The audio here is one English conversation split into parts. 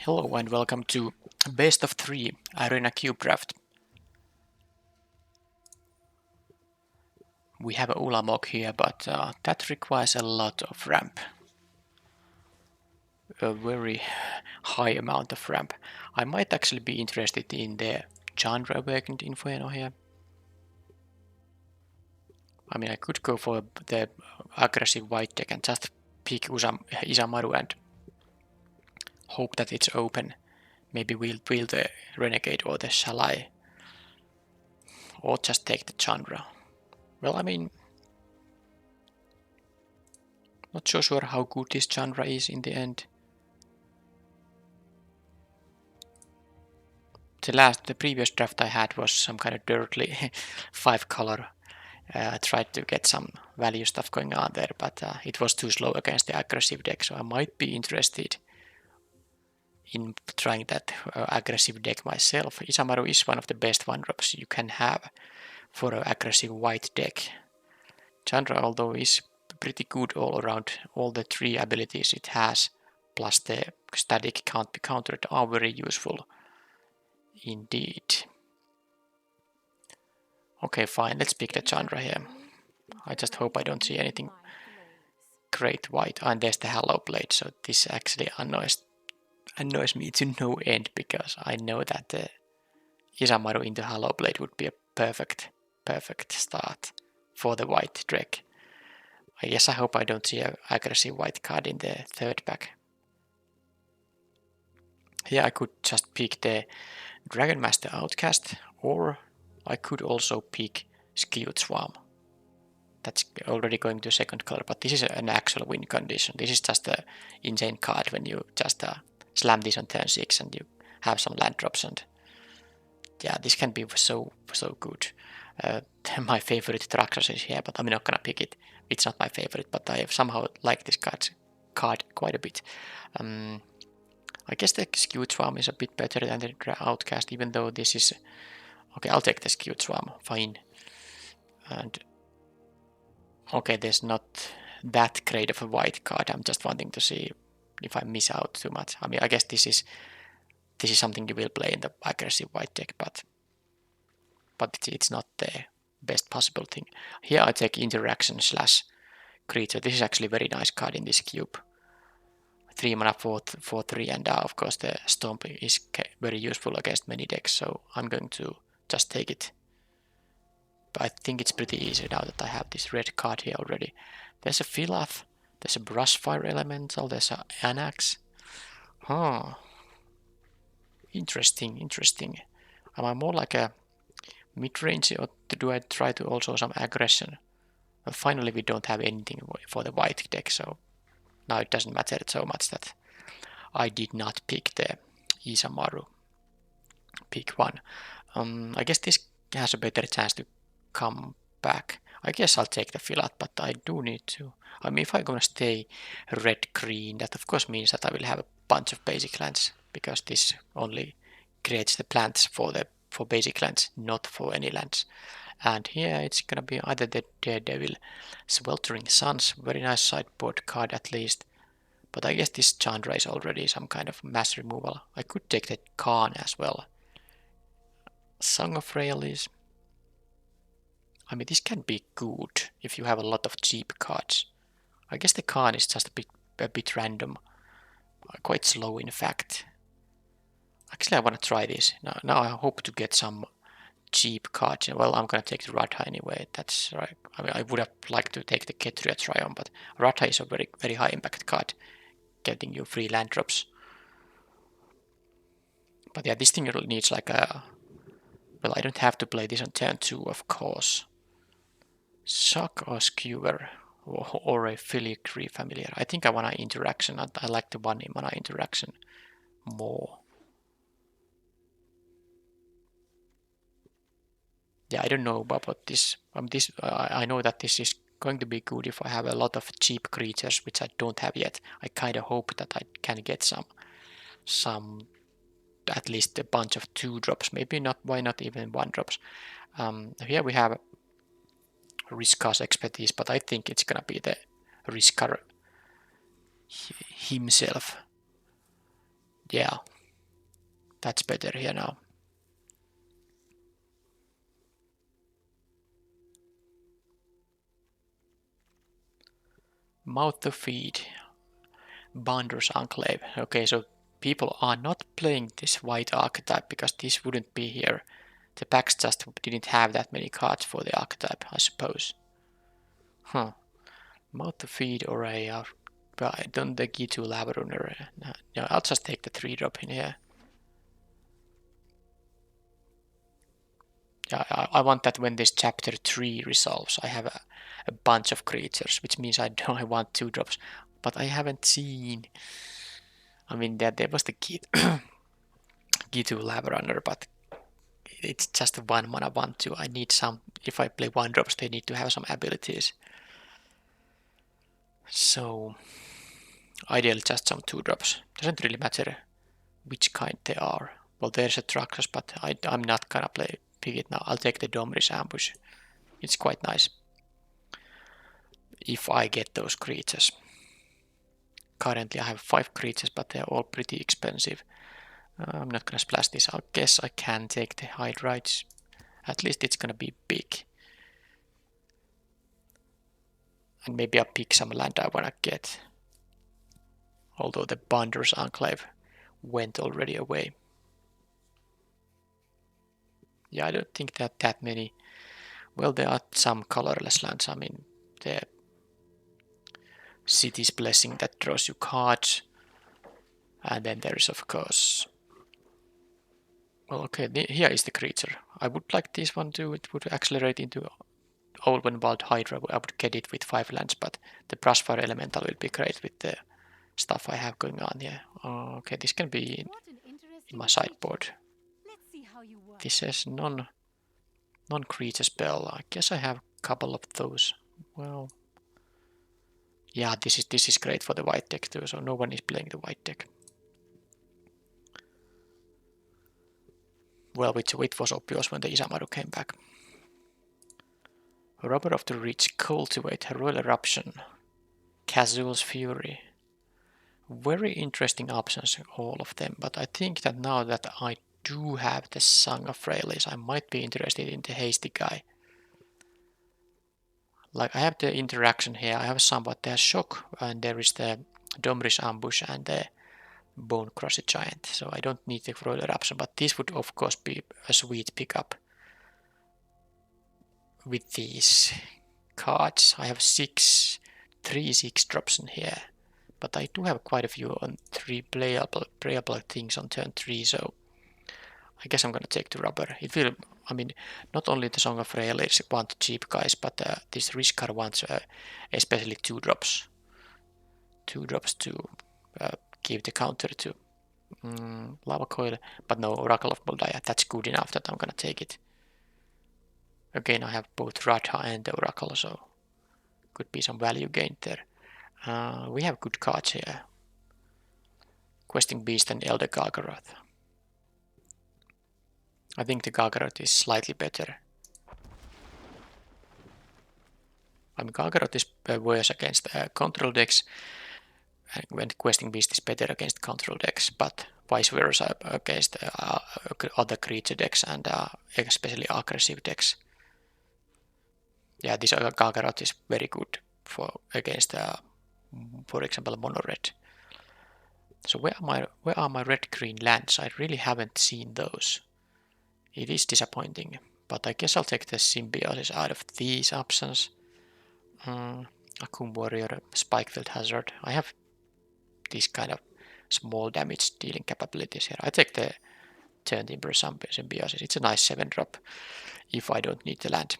Hello and welcome to Best of 3 Arena Cube Draft. We have Ulamog here, but that requires a lot of ramp. A very high amount of ramp. I might actually be interested in the Chandra Awakened Inferno here. I mean, I could go for the aggressive white deck and just pick Isamaru and hope that it's open. Maybe we'll build the Renegade or the Shalai. Or just take the Chandra. Well, I mean, not so sure how good this Chandra is in the end. The previous draft I had was some kind of dirtly 5-color. I tried to get some value stuff going on there, but it was too slow against the aggressive deck, so I might be interested in trying that aggressive deck myself. Isamaru is one of the best 1-drops you can have for an aggressive white deck. Chandra, although, is pretty good all around. All the 3 abilities it has, plus the static can't be countered, are very useful indeed. Okay, fine, let's pick the Chandra here. I just hope I don't see anything great white. And there's the Hollow Blade, so this actually annoys me to no end, because I know that the Isamaru into Hollow Blade would be a perfect start for the white deck. I guess I hope I don't see an aggressive white card in the third pack. Here I could just pick the Dragon Master Outcast, or I could also pick Skewed Swarm. That's already going to second color, but this is an actual win condition. This is just an insane card when you just slam this on turn 6 and you have some land drops, and yeah, this can be so good. My favorite Traxxas is here, but I'm not gonna pick it. It's not my favorite, but I somehow like this card quite a bit. I guess the Skewed Swarm is a bit better than the Outcast, even though this is... Okay, I'll take the Skewed Swarm, fine. And okay, there's not that great of a white card. I'm just wanting to see if I miss out too much. I mean, I guess this is something you will play in the aggressive white deck, but it's not the best possible thing. Here I take Interaction / Creature. This is actually a very nice card in this cube. 3 mana for 3, and of course the Stomp is very useful against many decks, so I'm going to just take it. But I think it's pretty easy now that I have this red card here already. There's a Philath, there's a Brushfire Elemental, there's an Anax. Huh. Interesting. Am I more like a mid-range, or do I try to also some aggression? Well, finally we don't have anything for the white deck, so now it doesn't matter so much that I did not pick the Isamaru. Pick 1. I guess this has a better chance to come back. I guess I'll take the Philath, but I do need to... I mean, if I'm gonna stay red-green, that of course means that I will have a bunch of basic lands, because this only creates the plants for basic lands, not for any lands. And here it's gonna be either the Daredevil, Sweltering Suns, very nice sideboard card at least. But I guess this Chandra is already some kind of mass removal. I could take the Khan as well. Song of Rayleigh. I mean, this can be good if you have a lot of cheap cards. I guess the Khan is just a bit random. Quite slow, in fact. Actually, I want to try this. Now I hope to get some cheap cards. Well, I'm gonna take the Radha anyway. That's right. I mean, I would have liked to take the Ketria Triumph, but Radha is a very high impact card, getting you free land drops. But yeah, this thing needs like a... Well, I don't have to play this on turn 2, of course. Shock or Skewer, or a Filigree Familiar. I think I want an interaction. I like the 1 mana interaction more. Yeah, I don't know about this. I know that this is going to be good if I have a lot of cheap creatures, which I don't have yet. I kind of hope that I can get some at least a bunch of 2-drops. Maybe not. Why not even 1-drops? Here we have Riska's Expertise, but I think it's gonna be the Riskar himself. Yeah, That's better here now. Mouth to feed. Binders Enclave. Okay, so people are not playing this white archetype because this wouldn't be here. The packs just didn't have that many cards for the archetype, I suppose. Huh. Mouth to feed or a... Well, I don't think G2 Lavarunner. No, I'll just take the 3-drop in here. Yeah, I want that when this chapter 3 resolves, I have a bunch of creatures, which means I want 2-drops. But I haven't seen... I mean, there was the G2 Lavarunner, but it's just 1 mana 1/2. I need some... If I play 1-drops, they need to have some abilities. So... Ideally just some 2-drops. Doesn't really matter which kind they are. Well, there's a Traxxas, but I'm not gonna pick it now. I'll take the Domrish Ambush. It's quite nice. If I get those creatures. Currently I have 5 creatures, but they're all pretty expensive. I'm not gonna splash this. I guess I can take the Hydrites. At least it's gonna be big. And maybe I'll pick some land I wanna get. Although the Binders Enclave went already away. Yeah, I don't think that many. Well, there are some colorless lands. I mean, the City's Blessing that draws you cards. And then there is, of course... Well, okay, here is the creature. I would like this one too. It would accelerate into Ulvenwald Hydra. I would get it with 5 lands, but the Brushfire Elemental will be great with the stuff I have going on here. Okay, this can be in my sideboard. This says non-creature spell. I guess I have a couple of those. Well, yeah, this is great for the white deck too, so no one is playing the white deck. Well, it was obvious when the Isamaru came back. Robber of the Rich, Cultivate, Royal Eruption, Kazul's Fury. Very interesting options, all of them, but I think that now that I do have the Song of Freyalise, I might be interested in the Hasty guy. Like, I have the interaction here, I have some, but there's Shock, and there is the Domrish Ambush and the Bone Crusher Giant, so I don't need the Royal Eruption, but this would of course be a sweet pickup. With these cards, I have 3 6-drops in here, but I do have quite a few on 3 playable things on turn 3, so I guess I'm gonna take the rubber. It will, I mean, not only the Song of Freyalise want cheap guys, but this Rishkar wants especially 2-drops. 2-drops to give the counter to Lava Coil, but no, Oracle of Mul Daya. That's good enough that I'm gonna take it. Again, I have both Radha and the Oracle, so could be some value gained there. We have good cards here. Questing Beast and Elder Gargaroth. I think the Gargaroth is slightly better. I mean, Gargaroth is worse against control decks, and when Questing Beast is better against control decks, but vice versa against other creature decks and especially aggressive decks. Yeah, this Gargaroth is very good against, for example, mono red. So where are my red-green lands? I really haven't seen those. It is disappointing, but I guess I'll take the Symbiosis out of these options. Akum Warrior, Spikefield Hazard. I have these kind of small damage dealing capabilities here. I take the Turn Timber Symbiosis. It's a nice 7-drop if I don't need the land.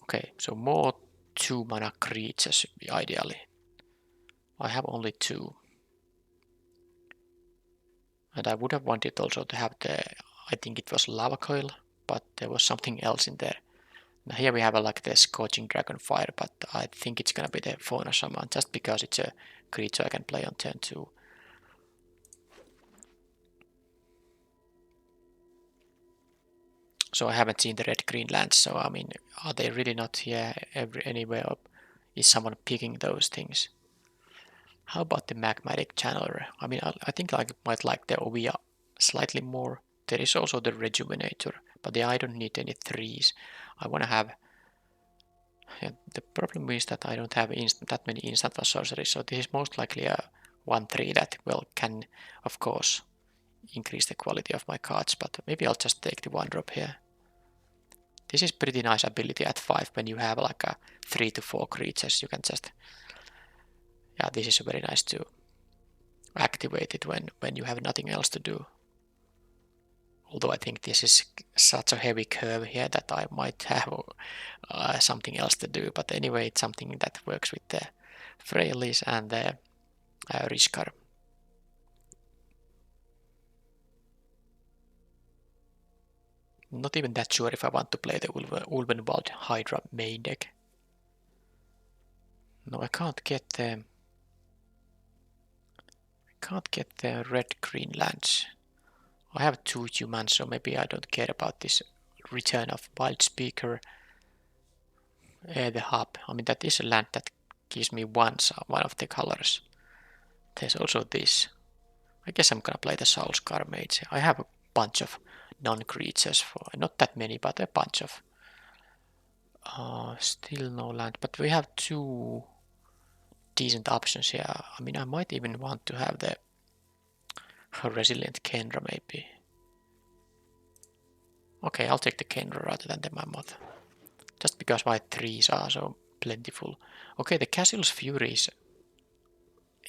Okay, so more 2-mana creatures ideally. I have only 2. And I would have wanted also to have the, I think it was Lava Coil, but there was something else in there. Now here we have like the Scorching Dragonfire, but I think it's gonna be the Fauna Shaman, just because it's a creature I can play on turn 2. So I haven't seen the red-green lands, so I mean, are they really not here anywhere? Or is someone picking those things? How about the Magmatic Channeler? I mean, I think I might like the Ovia slightly more. There is also the Rejuvenator, but I don't need any 3s. I want to have... Yeah, the problem is that I don't have that many instant sorceries, so this is most likely a 1-3 that can, of course, increase the quality of my cards, but maybe I'll just take the 1-drop here. This is pretty nice ability at 5 when you have like a 3 to 4 creatures. You can just... Yeah, this is very nice to activate it when you have nothing else to do. Although I think this is such a heavy curve here that I might have something else to do. But anyway, it's something that works with the Freyalise and the Rishkar. Not even that sure if I want to play the Ulvenwald Hydra main deck. No, I can't get the red-green lands. I have 2 humans, so maybe I don't care about this return of Wild Speaker. The hub. I mean, that is a land that gives me one of the colors. There's also this. I guess I'm gonna play the Soulscar Mage. I have a bunch of non-creatures, not that many, but a bunch of. Still no land, but we have 2 decent options here. I mean, I might even want to have the Resilient Khenra maybe. Okay, I'll take the Khenra rather than the Mammoth. Just because my 3s are so plentiful. Okay, the Castle's Fury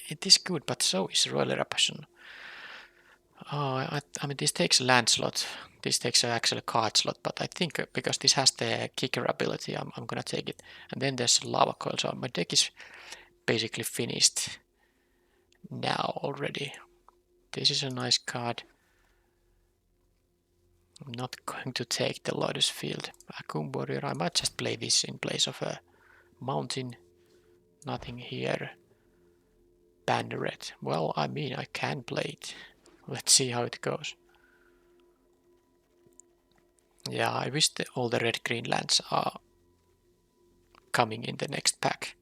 it is good, but so is Royal Eruption. I mean, this takes a land slot. This takes actually a card slot, but I think because this has the kicker ability, I'm gonna take it. And then there's Lava Coil, so my deck is basically finished now already. This is a nice card. I'm not going to take the Lotus Field. Akoum Warrior, I might just play this in place of a Mountain. Nothing here. Banneret. Well, I mean, I can play it. Let's see how it goes. Yeah, I wish all the red-green lands are coming in the next pack.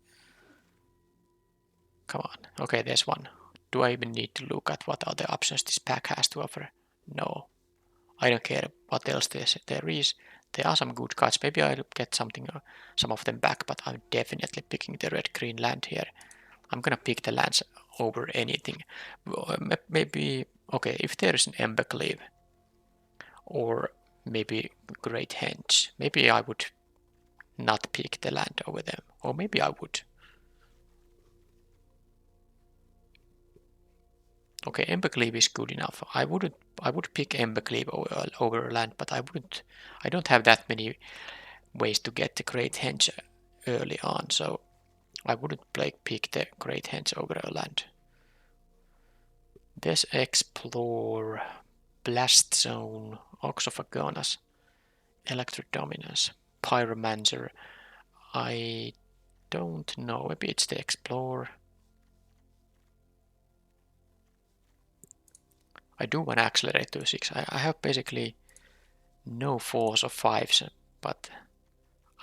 Come on. Okay, there's one. Do I even need to look at what other options this pack has to offer? No. I don't care what else there is. There are some good cards. Maybe I'll get some of them back, but I'm definitely picking the red-green land here. I'm gonna pick the lands over anything. Maybe, okay, if there's an Embercleave or maybe Great Henge, maybe I would not pick the land over them, or maybe I would. Okay, Embercleave is good enough. I would pick Embercleave over land, but I don't have that many ways to get the Great Henge early on, so I wouldn't pick the Great Henge over a land. There's Explore, Blast Zone, Ox of Agonas, Electric Dominance, Pyromancer. I don't know, maybe it's the Explore. I do want to accelerate to 6. I have basically no 4s or 5s, but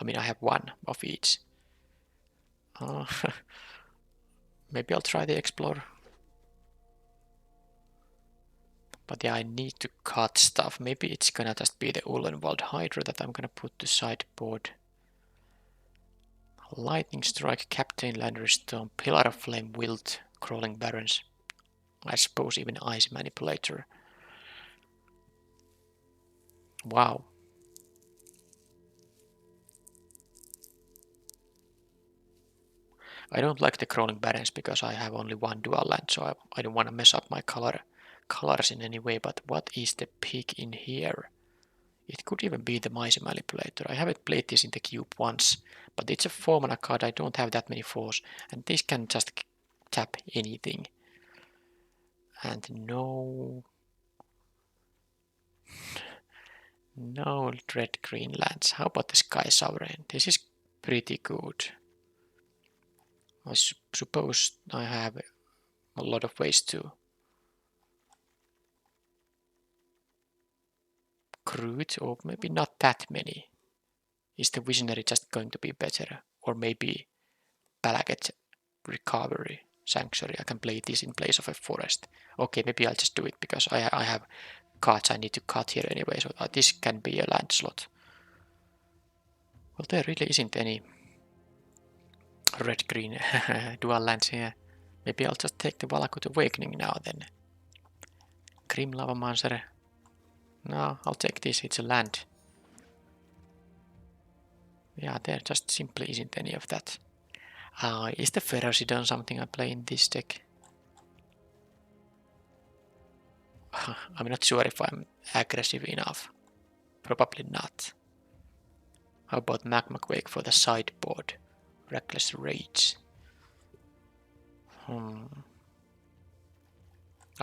I mean I have 1 of each. Maybe I'll try the Explorer. But yeah, I need to cut stuff. Maybe it's gonna just be the Ulvenwald Hydra that I'm gonna put to sideboard. Lightning Strike, Captain Landry-Storm, Pillar of Flame, Wilt, Crawling Barrens. I suppose even Ice Manipulator. Wow. I don't like the Crawling Barrens because I have only 1 dual land, so I don't want to mess up my colors in any way, but what is the pick in here? It could even be the Mighty Manipulator. I haven't played this in the cube once, but it's a 4-mana card. I don't have that many 4s, and this can just tap anything. And no red-green lands. How about the Sky Sovereign? This is pretty good. I suppose I have a lot of ways to recruit, or maybe not that many. Is the Visionary just going to be better? Or maybe Palaget Recovery? sanctuary. I can play this in place of a forest. Okay, maybe I'll just do it because I have cards I need to cut here anyway, so this can be a land slot. Well, there really isn't any red-green dual lands here. Maybe I'll just take the Valakut Awakening now then. Grim Lavamancer. No, I'll take this, it's a land. Yeah, there just simply isn't any of that. Is the Ferocydon something I play in this deck? I'm not sure if I'm aggressive enough. Probably not. How about Magma Quake for the sideboard? Reckless Rage. I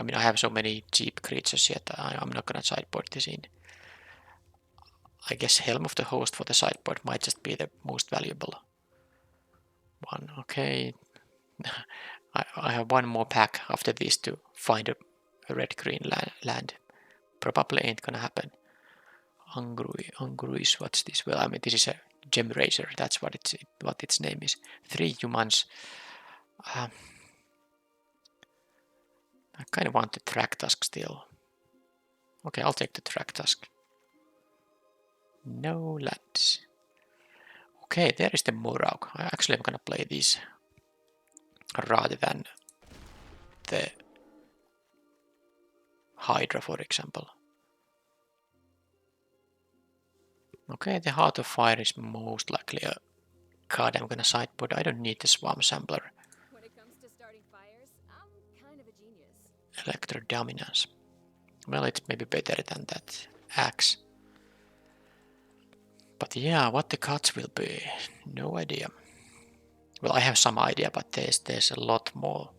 mean, I have so many cheap creatures yet, I'm not gonna sideboard this in. I guess Helm of the Host for the sideboard might just be the most valuable one. Okay. I have one more pack after this to find a red-green land. Probably ain't gonna happen. Anguruis, what's this? Well, I mean, this is a Gem Razor, that's what its name is. 3 humans. I kind of want the Thragtusk still. Okay, I'll take the Thragtusk. No lands. Okay, there is the Moraug. I actually am gonna play this rather than the Hydra, for example. Okay, the Heart of Fire is most likely a card I'm gonna sideboard. I don't need the Swamp Sampler. When it comes to starting fires, I'm kind of a genius. Electro Dominance. Well, it's maybe better than that axe. But yeah, what the cuts will be, no idea. Well, I have some idea, but there's a lot more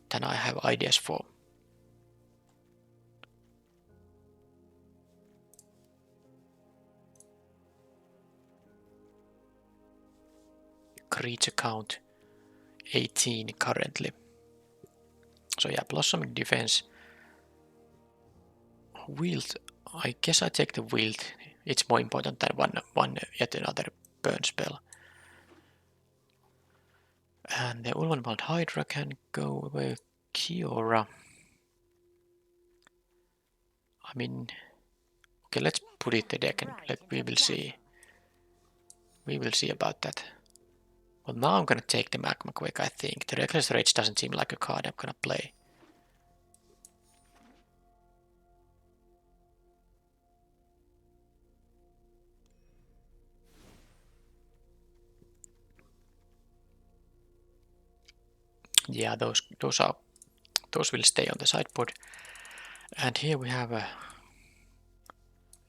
than I have ideas for. Creature count 18 currently. So yeah, Blossoming Defense. Wield, I guess I take the Wield. It's more important than one yet another burn spell. And the Ulvenwald Hydra can go away. Kiora. I mean, okay, let's put it the deck and we will see. We will see about that. Well, now I'm gonna take the Magma Quake, I think. The Reckless Rage doesn't seem like a card I'm gonna play. Yeah, those will stay on the sideboard. And here we have a.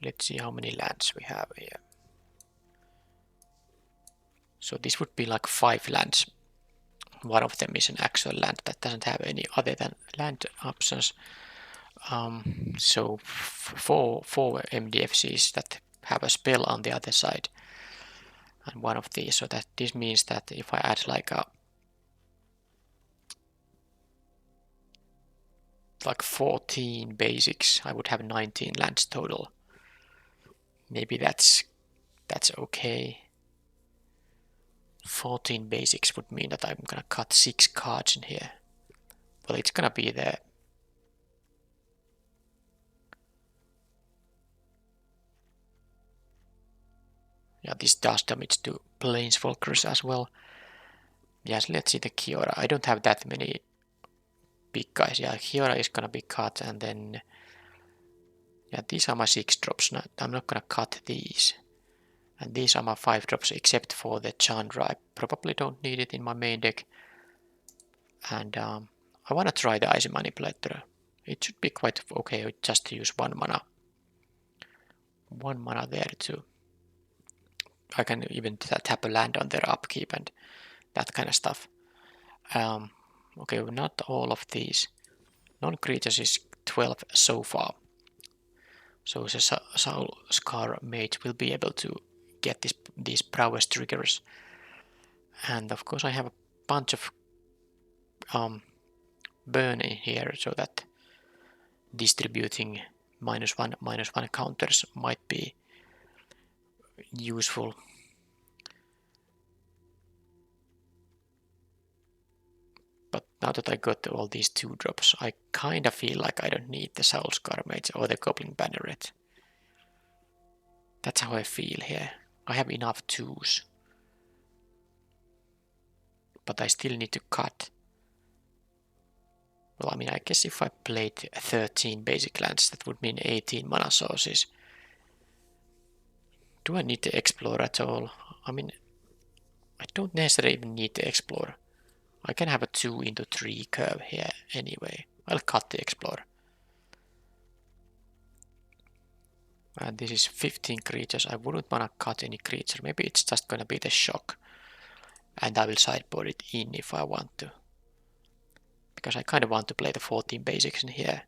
Let's see how many lands we have here. So this would be like 5 lands. One of them is an actual land that doesn't have any other than land options. So 4 MDFCs that have a spell on the other side. And one of these, so that this means that if I add like 14 basics, I would have 19 lands total. Maybe that's okay. 14 basics would mean that I'm gonna cut 6 cards in here. Well, it's gonna be the this does damage to Planeswalkers as well. Yes, let's see the Kiora. I don't have that many big guys. Yeah, Kiora is gonna be cut, and then these are my 6 drops. Now, I'm not gonna cut these. And these are my 5 drops except for the Chandra. I probably don't need it in my main deck. And I wanna try the Icy Manipulator. It should be quite okay just to use 1 mana. 1 mana there too. I can even tap a land on their upkeep and that kind of stuff. Okay, not all of these. Non-creatures is 12 so far. So the Soul Scar Mage will be able to get these prowess triggers. And of course I have a bunch of burn in here so that distributing -1/-1 counters might be useful. But now that I got all these 2 drops, I kinda feel like I don't need the Soul Scar Mage or the Goblin Banneret. That's how I feel here. I have enough 2s. But I still need to cut. Well, I mean, I guess if I played 13 basic lands, that would mean 18 mana sources. Do I need to explore at all? I mean, I don't necessarily even need to explore. I can have a 2 into 3 curve here anyway. I'll cut the explore. And this is 15 creatures. I wouldn't want to cut any creature. Maybe it's just gonna be the shock. And I will sideboard it in if I want to. Because I kind of want to play the 14 basics in here.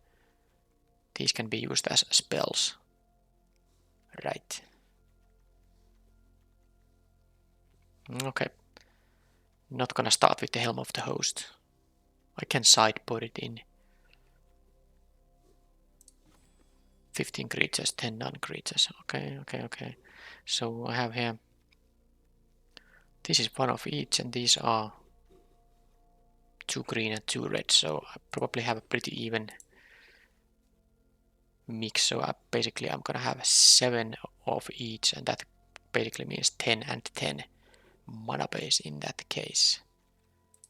These can be used as spells. Right. Okay. Not gonna start with the Helm of the Host. I can sideboard it in. 15 creatures, 10 non-creatures. Okay. So I have here. This is one of each, and these are 2 green and 2 red. So I probably have a pretty even mix. So basically I'm gonna have 7 of each, and that basically means 10 and 10 mana base in that case,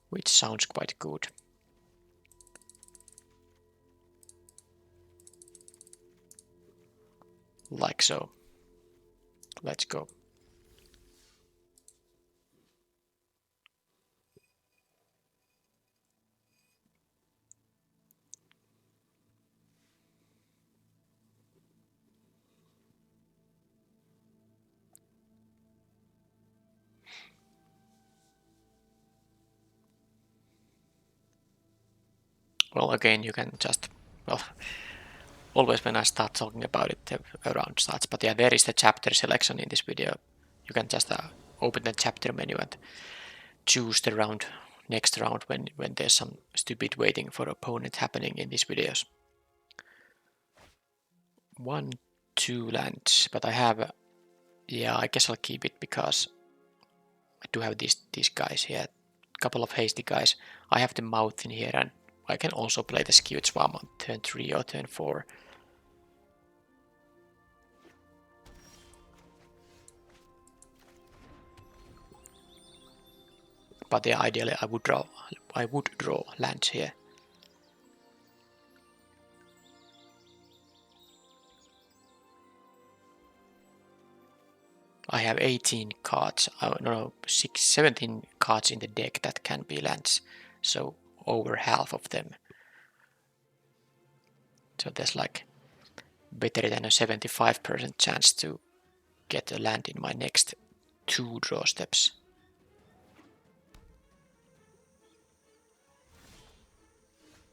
which sounds quite good. Like so. Let's go. Well, again, you can just, well, always when I start talking about it, the round starts. But yeah, there is the chapter selection in this video. You can just open the chapter menu and choose the round, next round when there's some stupid waiting for opponent happening in these videos. 1, 2 lands, but I have, yeah, I guess I'll keep it because I do have these guys here. A couple of hasty guys. I have the mouth in here, and I can also play the Skewed Swarm on turn 3 or turn 4. But yeah, ideally I would draw lands here. I have 18 cards, 17 cards in the deck that can be lands, so over half of them. So there's like better than a 75% chance to get a land in my next 2 draw steps.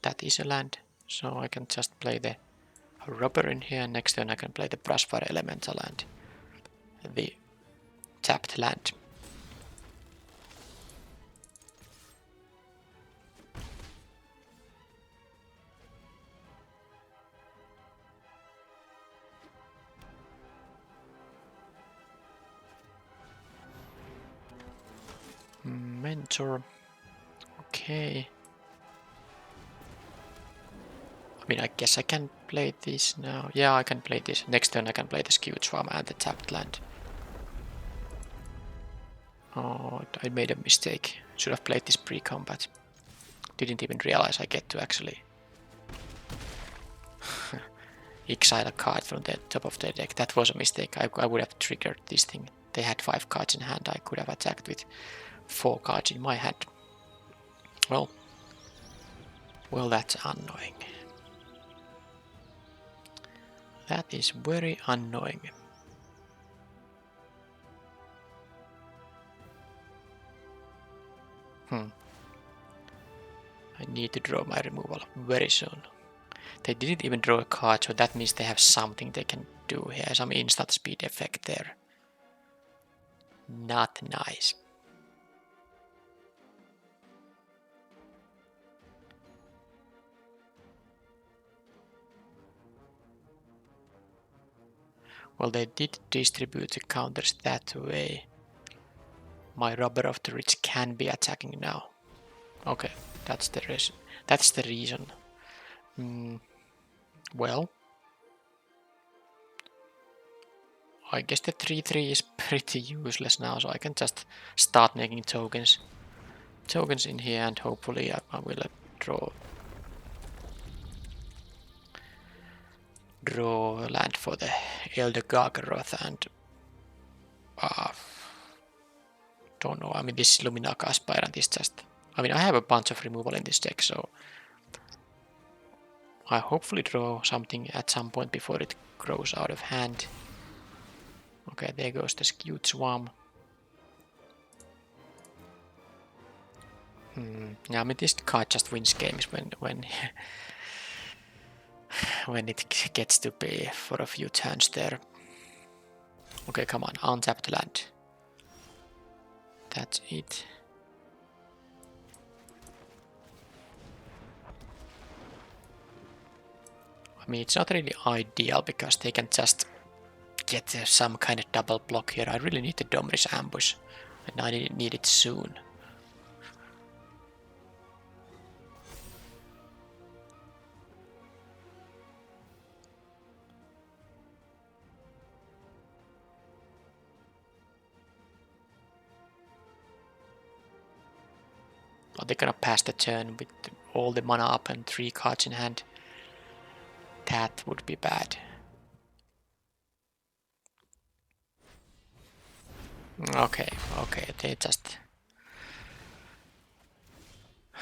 That is a land, so I can just play the Robber in here. Next turn I can play the Brushfire Elemental and the tapped land. Mentor. Okay. I mean, I guess I can play this now. Yeah, I can play this. Next turn I can play the Skewed Swarm and the tapped land. Oh, I made a mistake. Should have played this pre-combat. Didn't even realize I get to actually exile a card from the top of the deck. That was a mistake. I would have triggered this thing. They had 5 cards in hand. I could have attacked with 4 cards in my hand. Well, that's annoying. That is very annoying. I need to draw my removal very soon. They didn't even draw a card, so that means they have something they can do here. Some instant speed effect there. Not nice. Well, they did distribute the counters that way. My Robber of the Rich can be attacking now. Okay, That's the reason. That's the reason. Well, I guess the 3-3 is pretty useless now, so I can just start making tokens in here, and hopefully I will draw land for the Elder Gargaroth, and don't know. I mean, this Luminaka Aspirant is just. I mean, I have a bunch of removal in this deck, so I hopefully draw something at some point before it grows out of hand. Okay, there goes the Skewed Swarm. Yeah, I mean, this card just wins games when when it gets to be for a few turns there. Okay, come on, untapped land. That's it. I mean, it's not really ideal because they can just get some kind of double block here. I really need the Domrish Ambush, and I need it soon. Are they gonna pass the turn with all the mana up and 3 cards in hand? That would be bad. Okay, they just...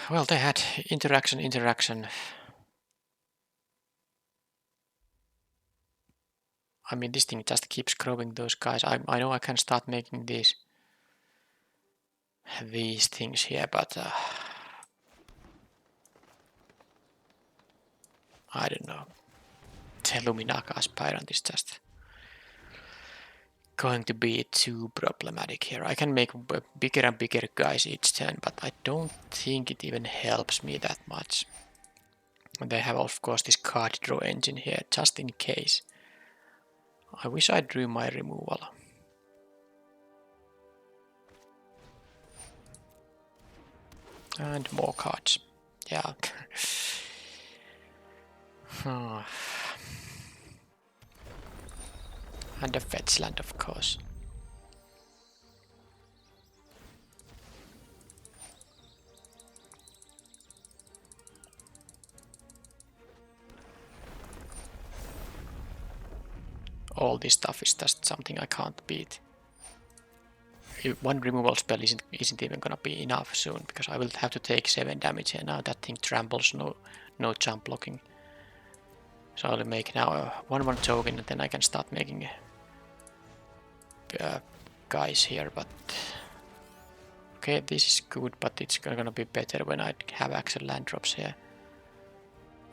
Well, they had interaction. I mean, this thing just keeps growing those guys. I know I can start making these things here, but I don't know. The Luminaka Aspirant is just going to be too problematic here. I can make bigger and bigger guys each turn, but I don't think it even helps me that much. And they have, of course, this card draw engine here, just in case. I wish I drew my removal. And more cards. Yeah. And a fetch land, of course. All this stuff is just something I can't beat. One removal spell isn't even gonna be enough soon, because I will have to take 7 damage here now. That thing tramples, no jump blocking. So I'll make now a 1/1 token, and then I can start making guys here, but... Okay, this is good, but it's gonna be better when I have actual land drops here.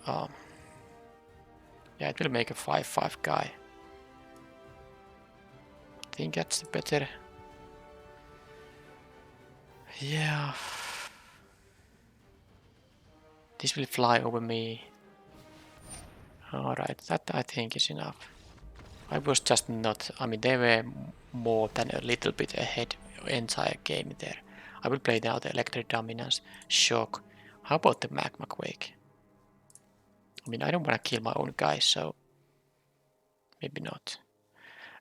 Yeah, it will make a 5/5 guy. I think that's better. Yeah. This will fly over me. Alright, that I think is enough. I was just not... I mean, they were more than a little bit ahead entire game there. I will play now the Electric Dominance, Shock. How about the Magma Quake? I mean, I don't want to kill my own guys, so... Maybe not.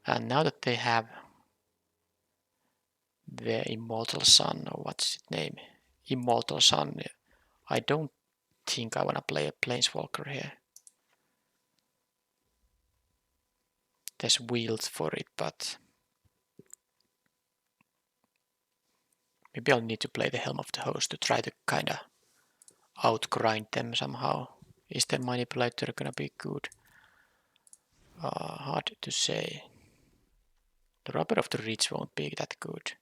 And now that they have... the Immortal Sun, or what's its name? Immortal Sun. I don't think I want to play a Planeswalker here. There's wheels for it, but... Maybe I'll need to play the Helm of the Host to try to kinda outgrind them somehow. Is the Manipulator gonna be good? Hard to say. The Robber of the Rich won't be that good.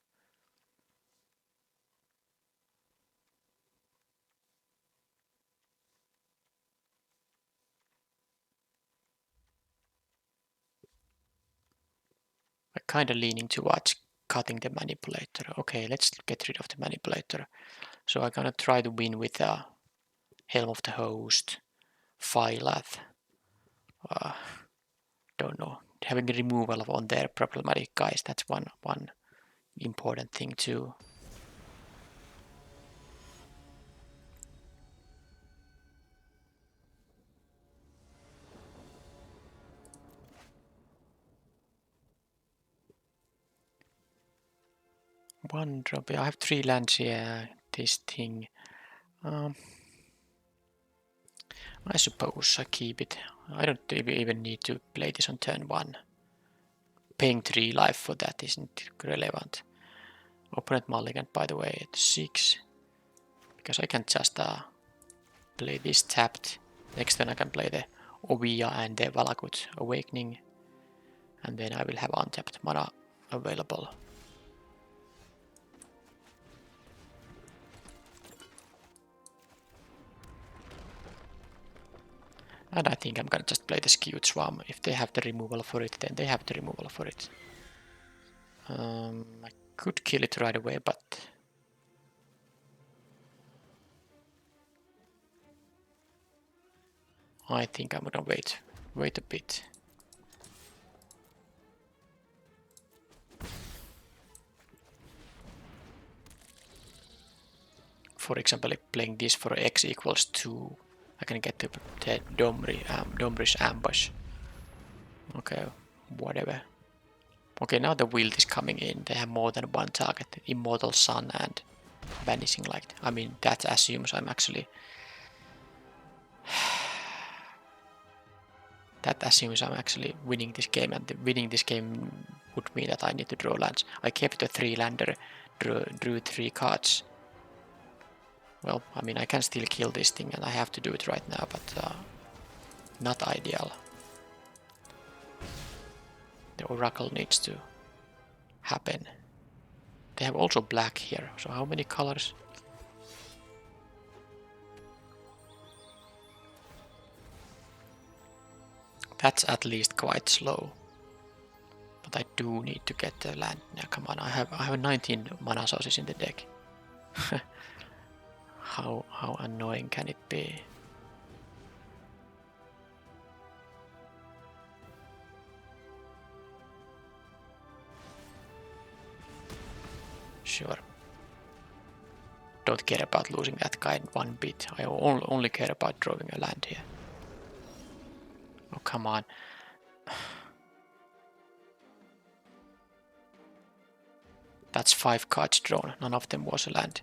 I'm kinda leaning towards cutting the Manipulator. Okay, let's get rid of the Manipulator. So I'm gonna try to win with a Helm of the Host, Phylath. Don't know. Having a removal on their problematic guys, that's one important thing too. One drop. I have 3 lands here. This thing. I suppose I keep it. I don't even need to play this on turn 1. Paying 3 life for that isn't relevant. Opponent mulligan, by the way, at 6. Because I can just play this tapped. Next turn I can play the Ovia and the Valakut Awakening. And then I will have untapped mana available. And I think I'm gonna just play the Skewed Swarm. If they have the removal for it, then they have the removal for it. I could kill it right away, but I think I'm gonna wait a bit. For example, if playing this for x equals 2, I can get the Domrish ambush. Okay, whatever. Okay, now the Wilt is coming in. They have more than one target. Immortal Sun and Vanishing Light. I mean, that assumes I'm actually... that assumes I'm actually winning this game, and winning this game would mean that I need to draw lands. I kept a 3-lander, drew 3 cards. Well, I mean, I can still kill this thing, and I have to do it right now, but not ideal. The Oracle needs to happen. They have also black here, so how many colors? That's at least quite slow. But I do need to get the land. Now, come on, I have 19 mana sources in the deck. How annoying can it be? Sure. Don't care about losing that guy one bit. I only care about drawing a land here. Oh, come on. That's 5 cards drawn. None of them was a land.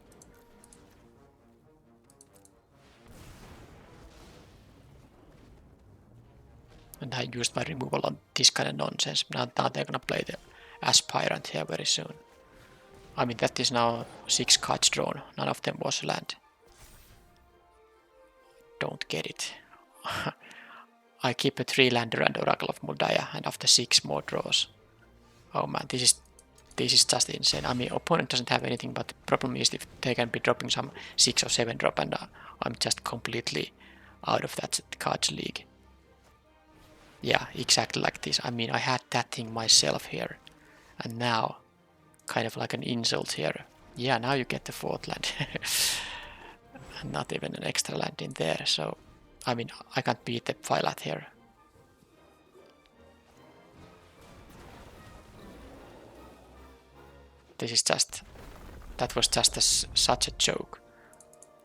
And I used my removal on this kind of nonsense. Now they're gonna play the Aspirant here very soon. I mean, that is now 6 cards drawn. None of them was land. Don't get it. I keep a 3-lander and Oracle of Muldaya, and after 6 more draws. Oh man, this is just insane. I mean, opponent doesn't have anything, but the problem is if they can be dropping some 6 or 7 drop, and I'm just completely out of that cards league. Yeah, exactly like this. I mean, I had that thing myself here, and now, kind of like an insult here. Yeah, now you get the 4th land. And not even an extra land in there, so... I mean, I can't beat the Phylat here. This is just... That was just such a joke.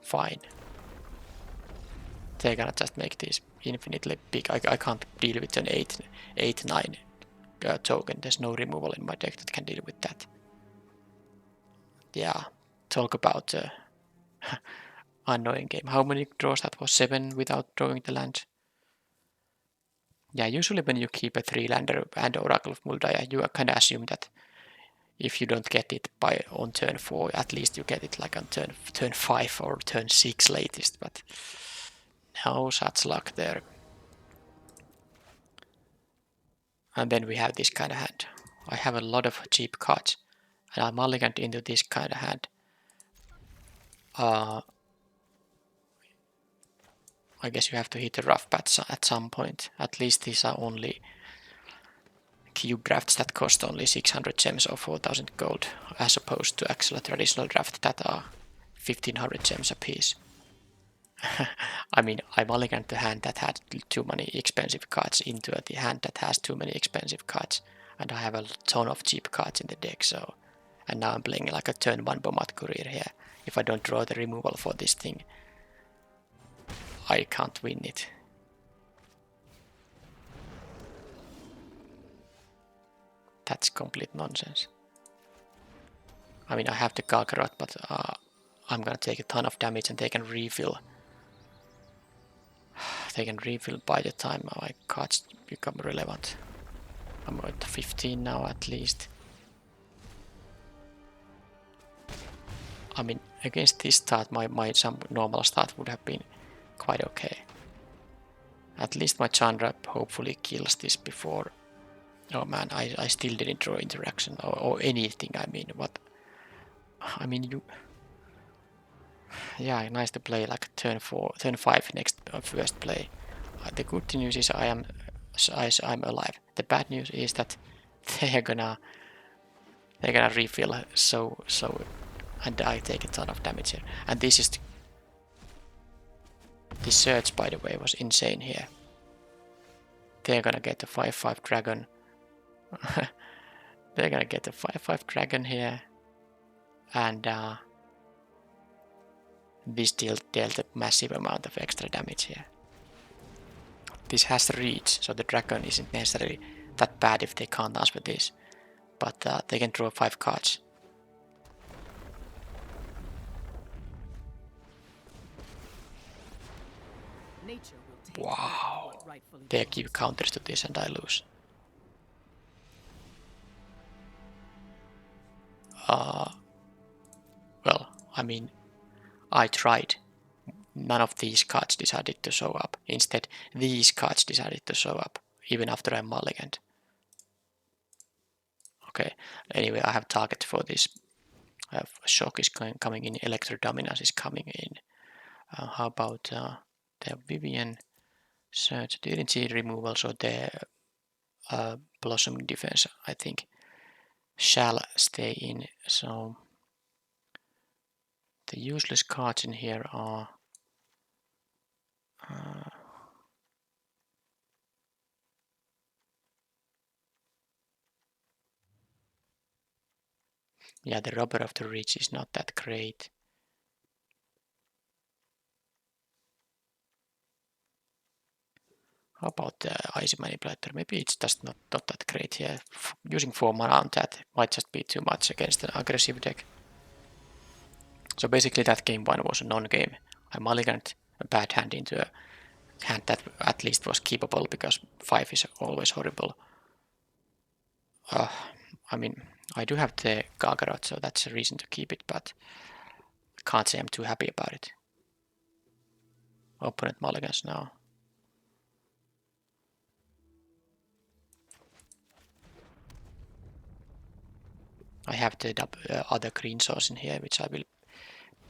Fine. They're gonna just make this infinitely big. I can't deal with an 8-9 token. There's no removal in my deck that can deal with that. Yeah, talk about annoying game. How many draws that was? 7 without drawing the land? Yeah, usually when you keep a 3-lander and Oracle of Muldaya, you kind of assume that if you don't get it on turn 4, at least you get it like on turn 5 or turn 6 latest, but no such luck there. And then we have this kind of hand. I have a lot of cheap cards, and I mulliganed into this kind of hand. I guess you have to hit a rough patch at some point. At least these are only cube drafts that cost only 600 gems or 4000 gold, as opposed to actual traditional drafts that are 1500 gems a piece. I mean, I mulliganed the hand that had too many expensive cards into the hand that has too many expensive cards, and I have a ton of cheap cards in the deck, so... And now I'm playing like a turn 1 Bomat Courier here. If I don't draw the removal for this thing, I can't win it. That's complete nonsense. I mean, I have the Gargaroth, but I'm gonna take a ton of damage and they can refill. They can refill by the time my cards become relevant. I'm at 15 now at least. I mean, against this start, my some normal start would have been quite okay. At least my Chandra hopefully kills this before. Oh man, I still didn't draw interaction or anything. I mean, what? I mean, you. Yeah, nice to play like turn 5 next first play. The good news is I'm alive. The bad news is that they're gonna refill so, and I take a ton of damage here. And this search, by the way, was insane here. They're gonna get a 5/5 dragon. They're gonna get a 5/5 dragon here, and this dealt a massive amount of extra damage here. This has reach, so the dragon isn't necessarily that bad if they can't answer this, but they can draw 5 cards. Wow, they give counters to this and I lose. Well, I mean, I tried. None of these cards decided to show up. Instead, these cards decided to show up, even after I mulliganed. Okay, anyway, I have target for this. Shock is coming in, Electro Dominance is coming in. How about the Vivian Search? Didn't see removal, so the Blossoming Defense, I think, shall stay in. So the useless cards in here are yeah, the Robber of the Rich is not that great. How about the Icy Manipulator? Maybe it's just not that great here. Using 4 mana on that might just be too much against an aggressive deck. So basically that game 1 was a non-game. I mulliganed a bad hand into a hand that at least was keepable, because 5 is always horrible. I mean, I do have the Gargaroth, so that's a reason to keep it, but I can't say I'm too happy about it. Opponent mulligans now. I have the other green source in here, which I will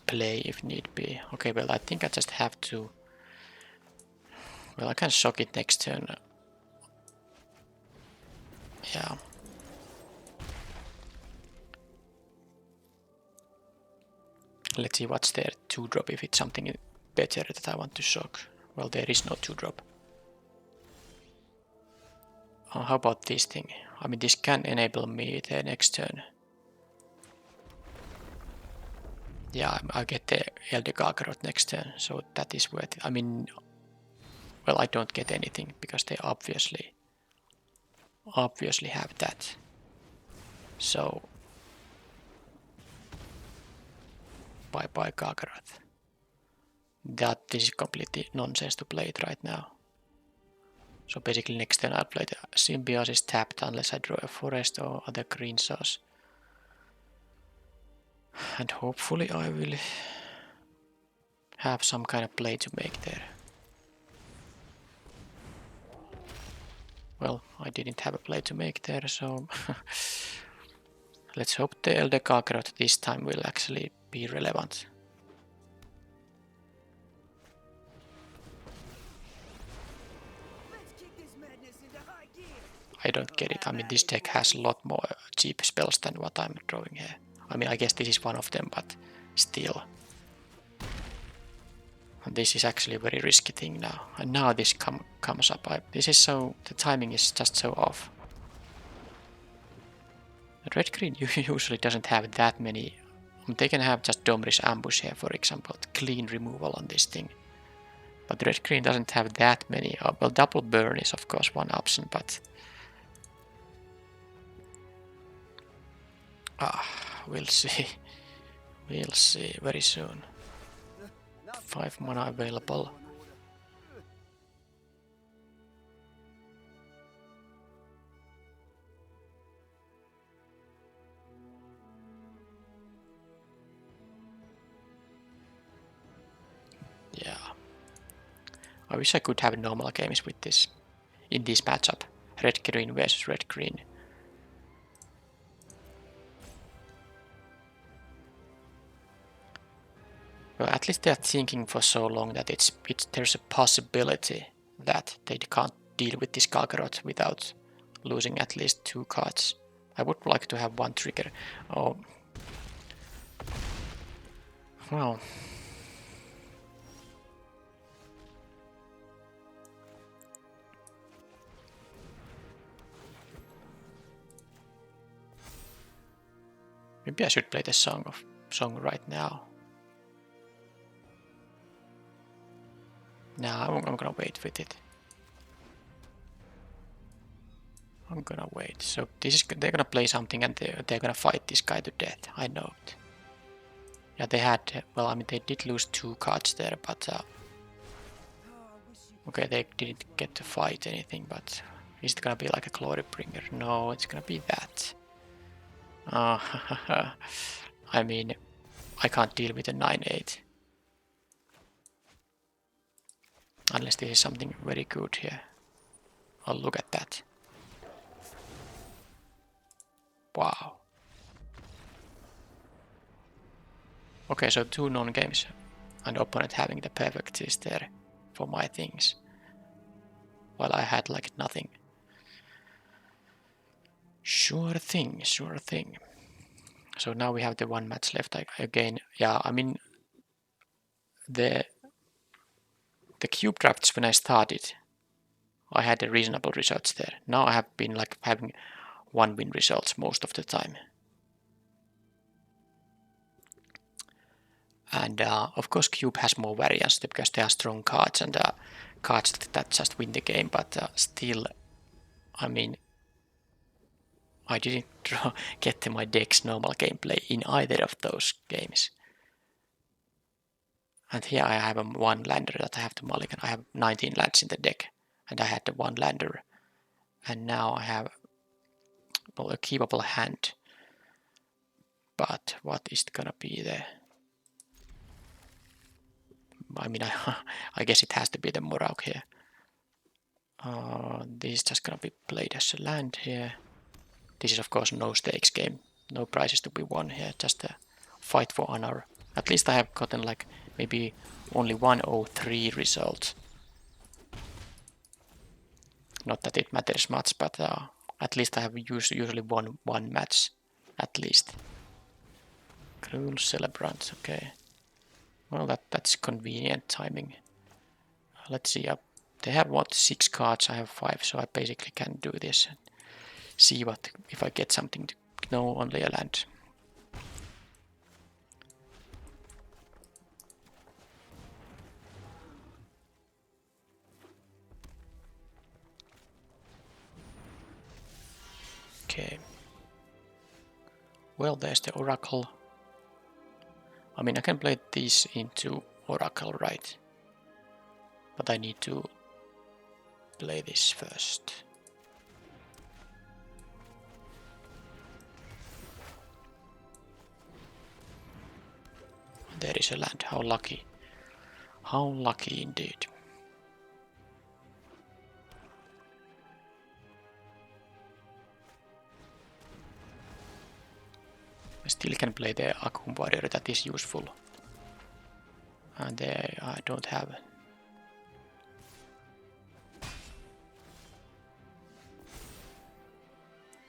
play if need be. Okay, well, I think I just have to... Well, I can shock it next turn. Yeah. Let's see what's there. 2-drop, if it's something better that I want to shock. Well, there is no 2-drop. Oh, how about this thing? I mean, this can enable me the next turn. Yeah, I get the Elder Gargaroth next turn, so that is worth it. I mean, well, I don't get anything because they obviously have that. So, bye Gargaroth. This is completely nonsense to play it right now. So basically next turn I'll play the Symbiosis tapped unless I draw a forest or other green source. And hopefully I will have some kind of play to make there. Well, I didn't have a play to make there, so let's hope the Elder Gargaroth this time will actually be relevant. I don't get it. I mean, this deck has a lot more cheap spells than what I'm drawing here. I mean, I guess this is one of them, but still. And this is actually a very risky thing now. And now this comes up. This is so... The timing is just so off. Red-green usually doesn't have that many... I mean, they can have just Domrish Ambush here, for example. Clean removal on this thing. But red-green doesn't have that many. Well, double burn is of course one option, but... we'll see. We'll see very soon. 5 mana available. Yeah. I wish I could have normal games with this in this matchup. Red green versus red green. Well, at least they're thinking for so long that there's a possibility that they can't deal with this Gargaroth without losing at least 2 cards. I would like to have 1 trigger. Oh. Well. Maybe I should play the song right now. Nah, I'm gonna wait with it. I'm gonna wait. So they're gonna play something and they're gonna fight this guy to death. I know it. Yeah, they had. Well, I mean, they did lose 2 cards there, but okay, they didn't get to fight anything. But is it gonna be like a Glorybringer? No, it's gonna be that. I mean, I can't deal with a 9/8 unless this is something very good here. Oh, look at that! Wow. Okay, so 2 non-games and opponent having the perfecties there for my things, while I had like nothing. Sure thing, sure thing. So now we have the 1 match left again. Yeah, I mean, the cube drafts when I started, I had a reasonable results there. Now I have been like having 1-win results most of the time. And of course Cube has more variance because they are strong cards and cards that just win the game, but still, I mean, I didn't get to my deck's normal gameplay in either of those games. And here I have 1 lander that I have to mulligan. I have 19 lands in the deck and I had the 1 lander. And now I have, well, a keepable hand. But what is gonna be the... I mean, I guess it has to be the Moraug here. This is just gonna be played as a land here. This is of course no stakes game. No prizes to be won here, just a fight for honor. At least I have gotten like maybe only 103 result. Not that it matters much, but at least I have usually won 1 match, at least. Cruel Celebrant, okay. Well, that's convenient timing. Let's see, they have what, 6 cards, I have 5, so I basically can do this and see what if I get something to... No, only a land. Okay. Well, there's the Oracle. I mean, I can play this into Oracle, right? But I need to play this first. There is a land. How lucky. How lucky indeed. I still can play the Akum Warrior, that is useful. And I don't have.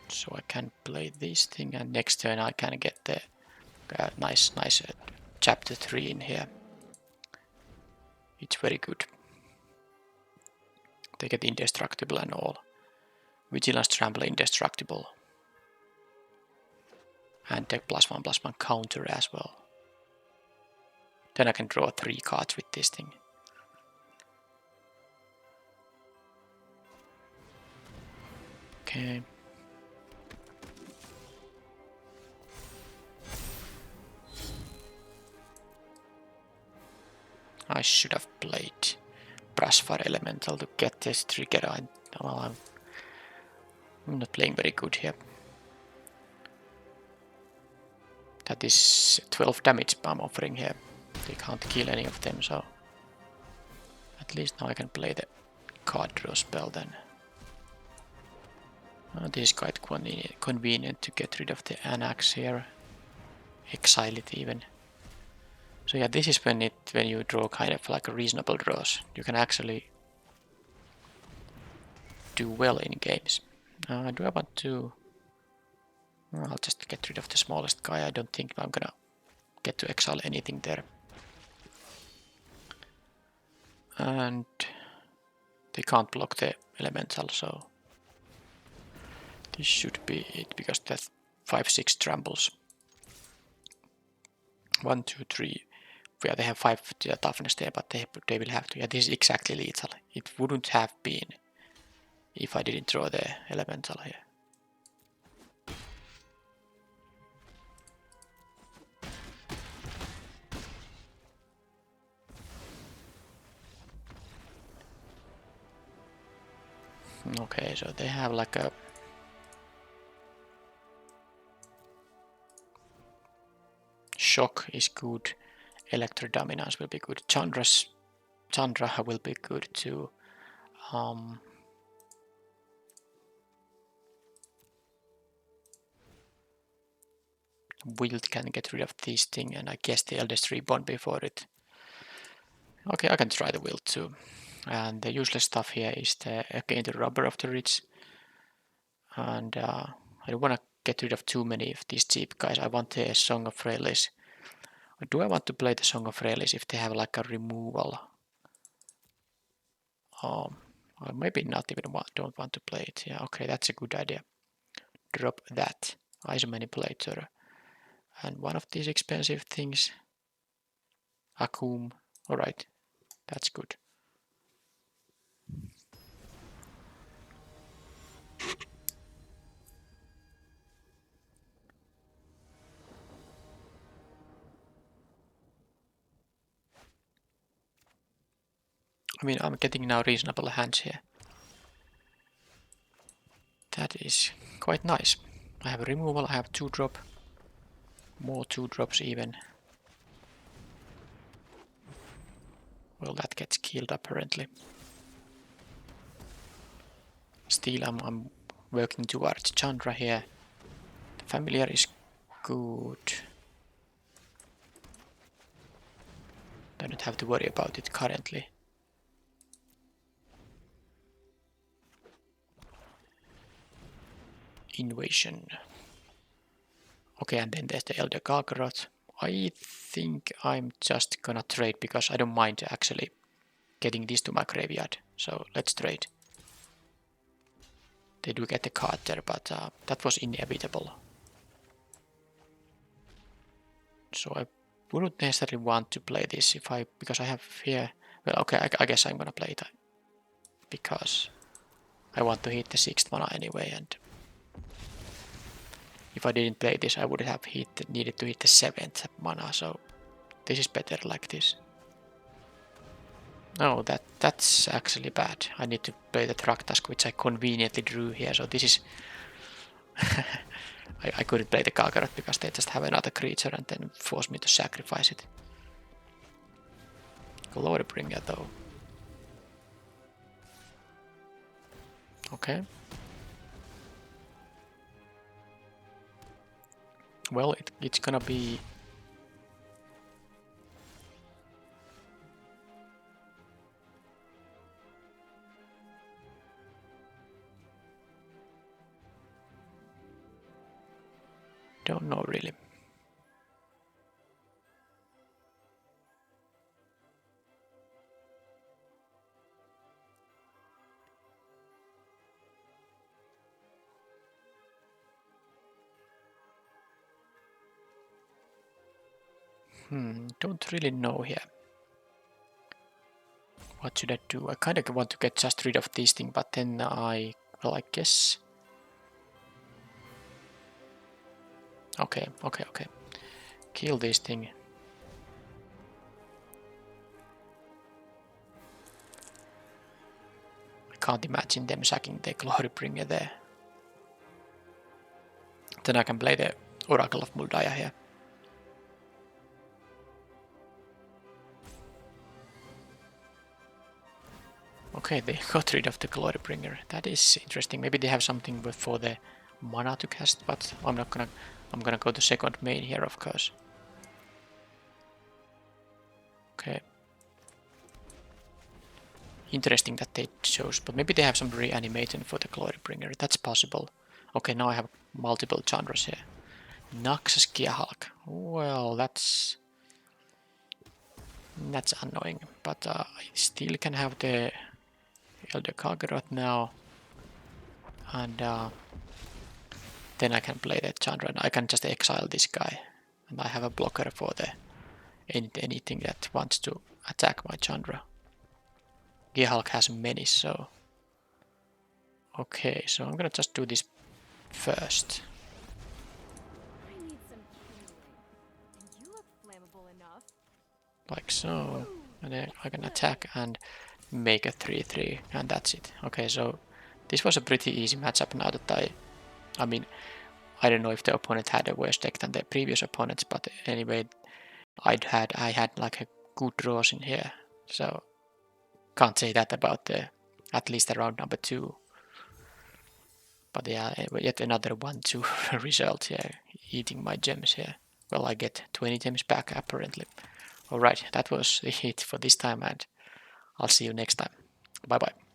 So I can play this thing, and next turn I can get the nice chapter 3 in here. It's very good. They get indestructible and all. Vigilance Trample indestructible. And the +1/+1 counter as well. Then I can draw 3 cards with this thing. Okay. I should have played Brushfire Elemental to get this trigger. Well, I'm not playing very good here. That is 12 damage I'm offering here. They can't kill any of them, so at least now I can play the card draw spell then. This is quite convenient to get rid of the Anax here. Exile it even. So yeah, this is when you draw kind of like a reasonable draws. You can actually do well in games. Do I want to... I'll just get rid of the smallest guy. I don't think I'm gonna get to exile anything there. And they can't block the elemental, so this should be it, because that 5-6 trambles. 1, 2, 3. Yeah, they have 5 toughness there, but they will have to. Yeah, this is exactly lethal. It wouldn't have been if I didn't draw the elemental here. Okay, so they have like a shock is good, electrodominance will be good, Chandra will be good too. Wilt can get rid of this thing, and I guess the Eldest Reborn before it. Okay, I can try the Wilt too. And the useless stuff here is again the Rubber of the Rich. And I don't want to get rid of too many of these cheap guys. I want the Song of Freylis. Or do I want to play the Song of Freylis if they have like a removal? Or maybe not even don't want to play it. Yeah, okay, that's a good idea. Drop that. Ice Manipulator. And one of these expensive things. Akum. Alright, that's good. I mean, I'm getting now reasonable hands here. That is quite nice. I have a removal, I have 2-drop. More 2-drops even. Well, that gets killed apparently. Still, I'm working towards Chandra here. The Familiar is good. I don't have to worry about it currently. Invasion. Okay, and then there's the Elder Gargaroth. I think I'm just gonna trade because I don't mind actually getting this to my graveyard. So let's trade. They do get the card there, but that was inevitable. So I wouldn't necessarily want to play this because I have here. Well, okay, I guess I'm gonna play it because I want to hit the 6th mana anyway, and if I didn't play this, I would have needed to hit the 7th mana. So this is better like this. No, that's actually bad. I need to play the Traktask, which I conveniently drew here. So this is I couldn't play the Gargaroth because they just have another creature and then force me to sacrifice it. Glorybringer though. Okay. Well, it's gonna be... Don't know really. Don't really know here. What should I do? I kind of want to get just rid of this thing, but then I guess... Okay. Kill this thing. can't imagine them sacking the Glorybringer there. Then I can play the Oracle of Muldaya here. Okay, they got rid of the Glorybringer. That is interesting. Maybe they have something for the mana to cast, but I'm gonna go to second main here, of course. Okay. Interesting that they chose, but maybe they have some reanimation for the Glorybringer. That's possible. Okay, now I have multiple Chandras here. Naxxas Gearhulk. Well, that's annoying, but I still can have the Elder Kalgaroth now, and then I can play the Chandra, and I can just exile this guy, and I have a blocker for the anything that wants to attack my Chandra. Gearhulk has many, so okay, so I'm gonna just do this first. I need some healing. And you look flammable enough. Like so, and then I can attack and make a 3-3, and that's it. Okay, so this was a pretty easy matchup now that I mean, I don't know if the opponent had a worse deck than the previous opponents, but anyway, I had like a good draws in here, so can't say that about at least around number 2. But yeah, yet another 1-2 result here, eating my gems here. Well, I get 20 gems back apparently. Alright, that was it for this time, and I'll see you next time. Bye bye.